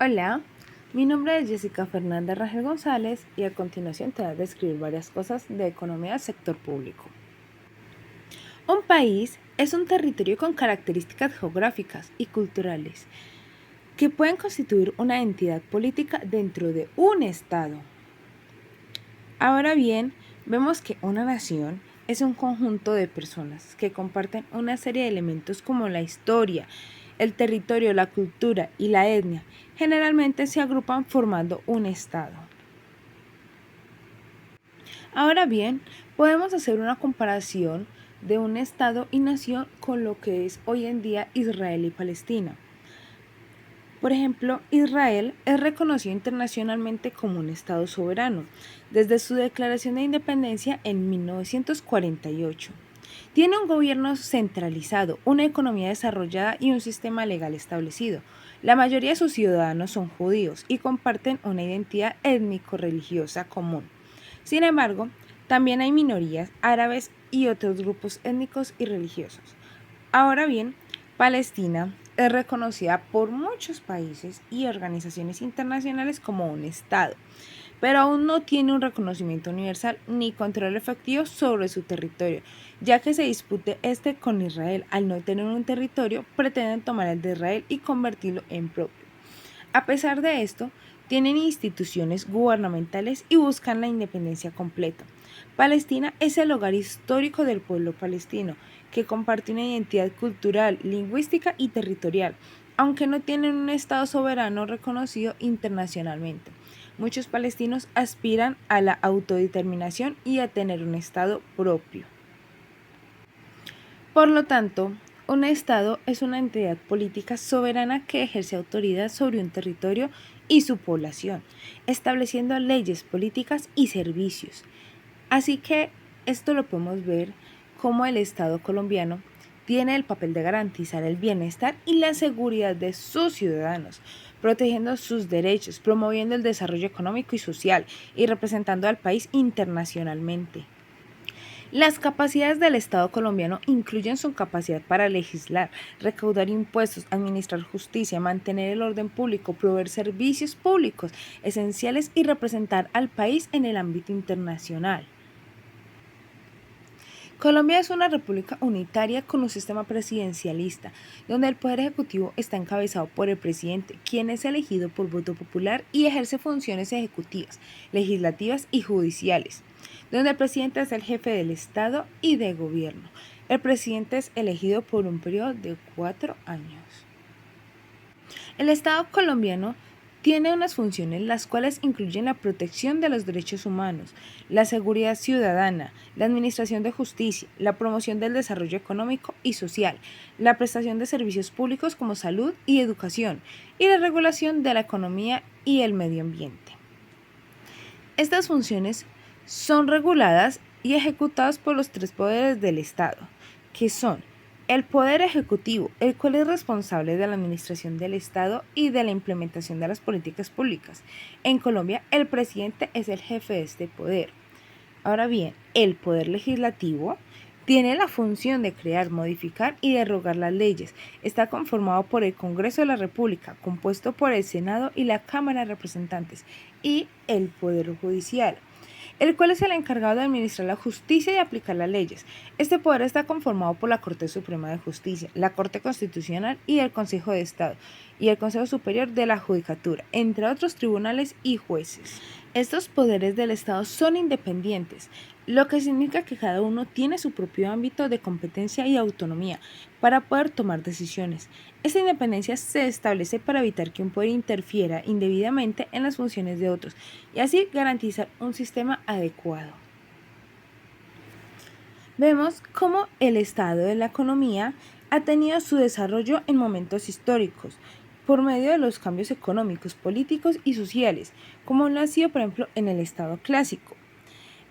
Hola, mi nombre es Jessica Fernanda Rangel González y a continuación te voy a describir varias cosas de economía del sector público. Un país es un territorio con características geográficas y culturales que pueden constituir una entidad política dentro de un estado. Ahora bien, vemos que una nación es un conjunto de personas que comparten una serie de elementos como la historia, el territorio, la cultura y la etnia. Generalmente se agrupan formando un estado. Ahora bien, podemos hacer una comparación de un estado y nación con lo que es hoy en día Israel y Palestina. Por ejemplo, Israel es reconocido internacionalmente como un Estado soberano desde su declaración de independencia en 1948. Tiene un gobierno centralizado, una economía desarrollada y un sistema legal establecido. La mayoría de sus ciudadanos son judíos y comparten una identidad étnico-religiosa común. Sin embargo, también hay minorías árabes y otros grupos étnicos y religiosos. Ahora bien, Palestina es reconocida por muchos países y organizaciones internacionales como un Estado, pero aún no tiene un reconocimiento universal ni control efectivo sobre su territorio, ya que se dispute este con Israel. Al no tener un territorio, pretenden tomar el de Israel y convertirlo en propio. A pesar de esto, tienen instituciones gubernamentales y buscan la independencia completa. Palestina es el hogar histórico del pueblo palestino, que comparte una identidad cultural, lingüística y territorial, aunque no tienen un Estado soberano reconocido internacionalmente. Muchos palestinos aspiran a la autodeterminación y a tener un Estado propio. Por lo tanto, un Estado es una entidad política soberana que ejerce autoridad sobre un territorio y su población, estableciendo leyes, políticas y servicios. Así que esto lo podemos ver como el Estado colombiano tiene el papel de garantizar el bienestar y la seguridad de sus ciudadanos, protegiendo sus derechos, promoviendo el desarrollo económico y social y representando al país internacionalmente. Las capacidades del Estado colombiano incluyen su capacidad para legislar, recaudar impuestos, administrar justicia, mantener el orden público, proveer servicios públicos esenciales y representar al país en el ámbito internacional. Colombia es una república unitaria con un sistema presidencialista, donde el poder ejecutivo está encabezado por el presidente, quien es elegido por voto popular y ejerce funciones ejecutivas, legislativas y judiciales, donde el presidente es el jefe del Estado y de gobierno. El presidente es elegido por un periodo de 4 años. El Estado colombiano tiene unas funciones las cuales incluyen la protección de los derechos humanos, la seguridad ciudadana, la administración de justicia, la promoción del desarrollo económico y social, la prestación de servicios públicos como salud y educación, y la regulación de la economía y el medio ambiente. Estas funciones son reguladas y ejecutadas por los tres poderes del Estado, que son el Poder Ejecutivo, el cual es responsable de la administración del Estado y de la implementación de las políticas públicas. En Colombia, el presidente es el jefe de este poder. Ahora bien, el Poder Legislativo tiene la función de crear, modificar y derogar las leyes. Está conformado por el Congreso de la República, compuesto por el Senado y la Cámara de Representantes, y el Poder Judicial, el cual es el encargado de administrar la justicia y aplicar las leyes. Este poder está conformado por la Corte Suprema de Justicia, la Corte Constitucional y el Consejo de Estado y el Consejo Superior de la Judicatura, entre otros tribunales y jueces. Estos poderes del Estado son independientes, lo que significa que cada uno tiene su propio ámbito de competencia y autonomía para poder tomar decisiones. Esta independencia se establece para evitar que un poder interfiera indebidamente en las funciones de otros y así garantizar un sistema adecuado. Vemos cómo el estado de la economía ha tenido su desarrollo en momentos históricos por medio de los cambios económicos, políticos y sociales, como lo ha sido, por ejemplo, en el estado clásico,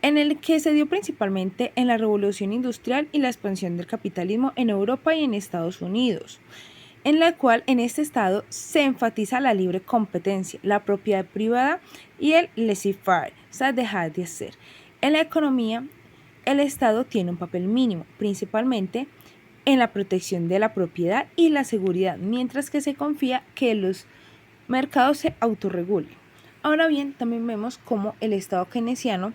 en el que se dio principalmente en la revolución industrial y la expansión del capitalismo en Europa y en Estados Unidos, en la cual en este estado se enfatiza la libre competencia, la propiedad privada y el laissez-faire, o sea, dejar de hacer. En la economía, el Estado tiene un papel mínimo, principalmente en la protección de la propiedad y la seguridad, mientras que se confía que los mercado se autorregule. Ahora bien, también vemos cómo el Estado keynesiano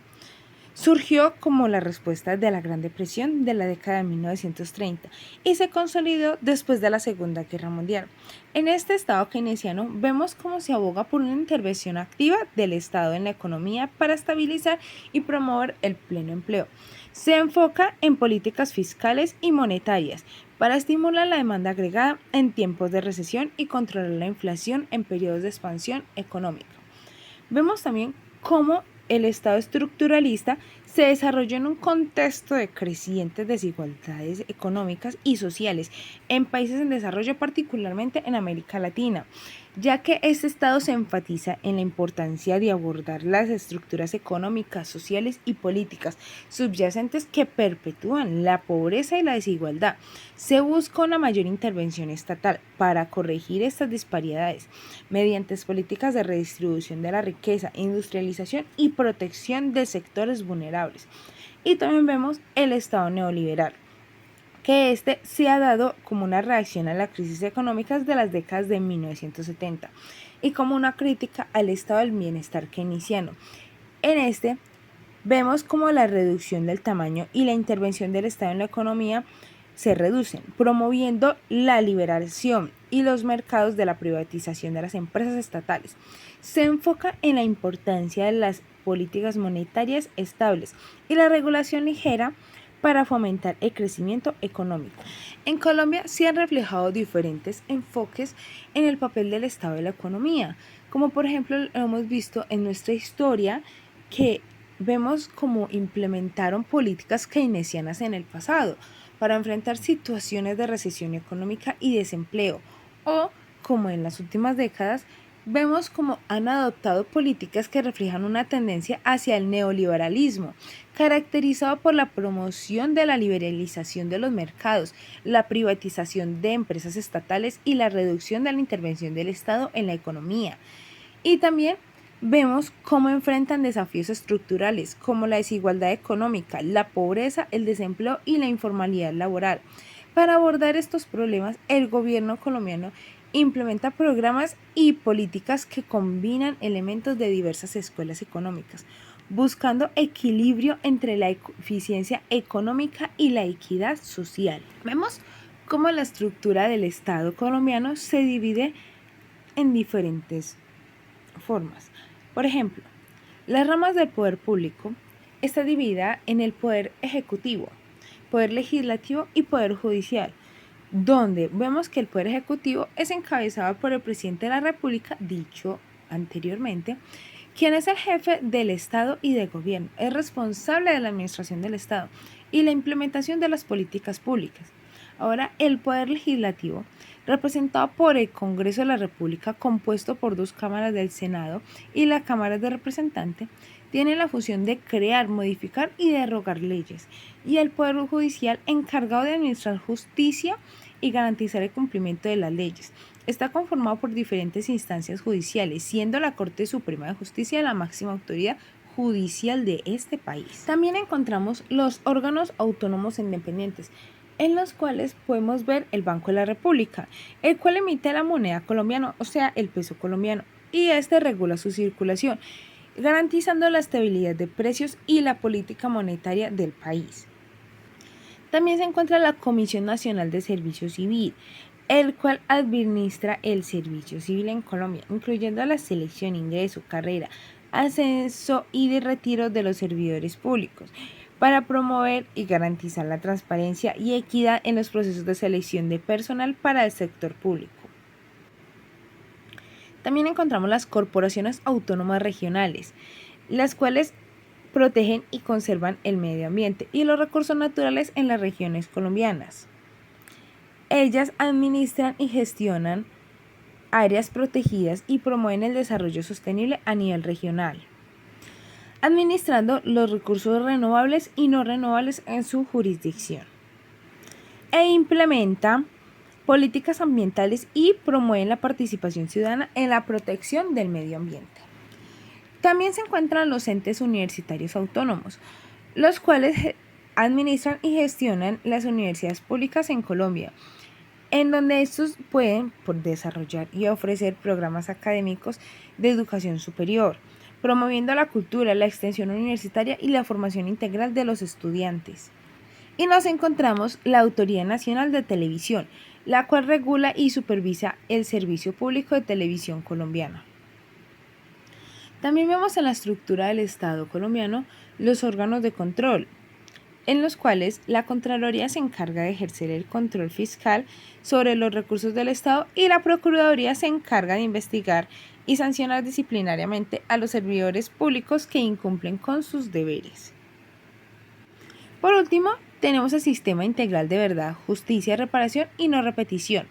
surgió como la respuesta de la Gran Depresión de la década de 1930 y se consolidó después de la Segunda Guerra Mundial. En este Estado keynesiano vemos cómo se aboga por una intervención activa del Estado en la economía para estabilizar y promover el pleno empleo. Se enfoca en políticas fiscales y monetarias para estimular la demanda agregada en tiempos de recesión y controlar la inflación en periodos de expansión económica. Vemos también cómo el Estado estructuralista se desarrolló en un contexto de crecientes desigualdades económicas y sociales en países en desarrollo, particularmente en América Latina, ya que este Estado se enfatiza en la importancia de abordar las estructuras económicas, sociales y políticas subyacentes que perpetúan la pobreza y la desigualdad. Se busca una mayor intervención estatal para corregir estas disparidades mediante políticas de redistribución de la riqueza, industrialización y protección de sectores vulnerables. Y también vemos el Estado neoliberal, que se ha dado como una reacción a las crisis económicas de las décadas de 1970 y como una crítica al estado del bienestar keynesiano. En vemos como la reducción del tamaño y la intervención del Estado en la economía se reducen, promoviendo la liberación y los mercados de la privatización de las empresas estatales. Se enfoca en la importancia de las políticas monetarias estables y la regulación ligera para fomentar el crecimiento económico. En Colombia se han reflejado diferentes enfoques en el papel del Estado de la economía, como por ejemplo lo hemos visto en nuestra historia que vemos cómo implementaron políticas keynesianas en el pasado para enfrentar situaciones de recesión económica y desempleo, o como en las últimas décadas vemos cómo han adoptado políticas que reflejan una tendencia hacia el neoliberalismo, caracterizado por la promoción de la liberalización de los mercados, la privatización de empresas estatales y la reducción de la intervención del Estado en la economía. Y también vemos cómo enfrentan desafíos estructurales como la desigualdad económica, la pobreza, el desempleo y la informalidad laboral. Para abordar estos problemas, el gobierno colombiano implementa programas y políticas que combinan elementos de diversas escuelas económicas, buscando equilibrio entre la eficiencia económica y la equidad social. Vemos cómo la estructura del Estado colombiano se divide en diferentes formas. Por ejemplo, las ramas del poder público está dividida en el poder ejecutivo, poder legislativo y poder judicial, donde vemos que el poder ejecutivo es encabezado por el presidente de la República, dicho anteriormente, quien es el jefe del Estado y de gobierno, es responsable de la administración del Estado y la implementación de las políticas públicas. Ahora, el poder legislativo, representado por el Congreso de la República, compuesto por dos cámaras del Senado y la Cámara de Representantes, tiene la función de crear, modificar y derogar leyes, y el Poder Judicial, encargado de administrar justicia y garantizar el cumplimiento de las leyes. Está conformado por diferentes instancias judiciales, siendo la Corte Suprema de Justicia la máxima autoridad judicial de este país. También encontramos los órganos autónomos e independientes, en los cuales podemos ver el Banco de la República, el cual emite la moneda colombiana, o sea, el peso colombiano, y regula su circulación, garantizando la estabilidad de precios y la política monetaria del país. También se encuentra la Comisión Nacional de Servicio Civil, el cual administra el servicio civil en Colombia, incluyendo la selección, ingreso, carrera, ascenso y de retiro de los servidores públicos, para promover y garantizar la transparencia y equidad en los procesos de selección de personal para el sector público. También encontramos las corporaciones autónomas regionales, las cuales protegen y conservan el medio ambiente y los recursos naturales en las regiones colombianas. Ellas administran y gestionan áreas protegidas y promueven el desarrollo sostenible a nivel regional, administrando los recursos renovables y no renovables en su jurisdicción. E implementa políticas ambientales y promueven la participación ciudadana en la protección del medio ambiente. También se encuentran los entes universitarios autónomos, los cuales administran y gestionan las universidades públicas en Colombia. en donde estos pueden desarrollar y ofrecer programas académicos de educación superior, promoviendo la cultura, la extensión universitaria y la formación integral de los estudiantes. Y nos encontramos la Autoridad Nacional de Televisión, la cual regula y supervisa el servicio público de televisión colombiano. También vemos en la estructura del Estado colombiano los órganos de control, en los cuales la Contraloría se encarga de ejercer el control fiscal sobre los recursos del Estado y la Procuraduría se encarga de investigar y sancionar disciplinariamente a los servidores públicos que incumplen con sus deberes. Por último, tenemos el Sistema Integral de Verdad, Justicia, Reparación y No Repetición,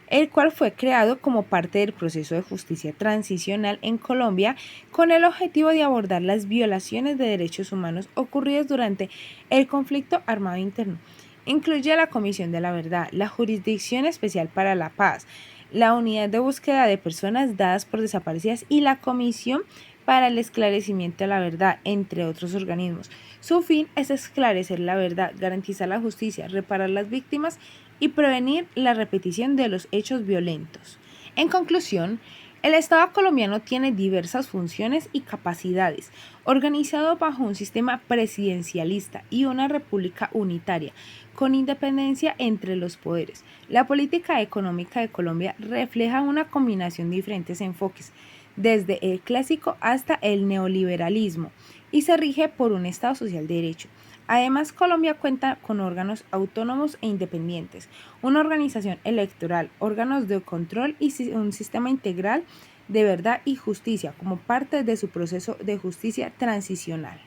el cual fue creado como parte del proceso de justicia transicional en Colombia con el objetivo de abordar las violaciones de derechos humanos ocurridas durante el conflicto armado interno. Incluye la Comisión de la Verdad, la Jurisdicción Especial para la Paz, la Unidad de Búsqueda de Personas Dadas por Desaparecidas y la Comisión para el Esclarecimiento de la Verdad, entre otros organismos. Su fin es esclarecer la verdad, garantizar la justicia, reparar las víctimas y prevenir la repetición de los hechos violentos. En conclusión, el Estado colombiano tiene diversas funciones y capacidades, organizado bajo un sistema presidencialista y una república unitaria, con independencia entre los poderes. La política económica de Colombia refleja una combinación de diferentes enfoques, desde el clásico hasta el neoliberalismo, y se rige por un Estado social de derecho. Además, Colombia cuenta con órganos autónomos e independientes, una organización electoral, órganos de control y un sistema integral de verdad y justicia como parte de su proceso de justicia transicional.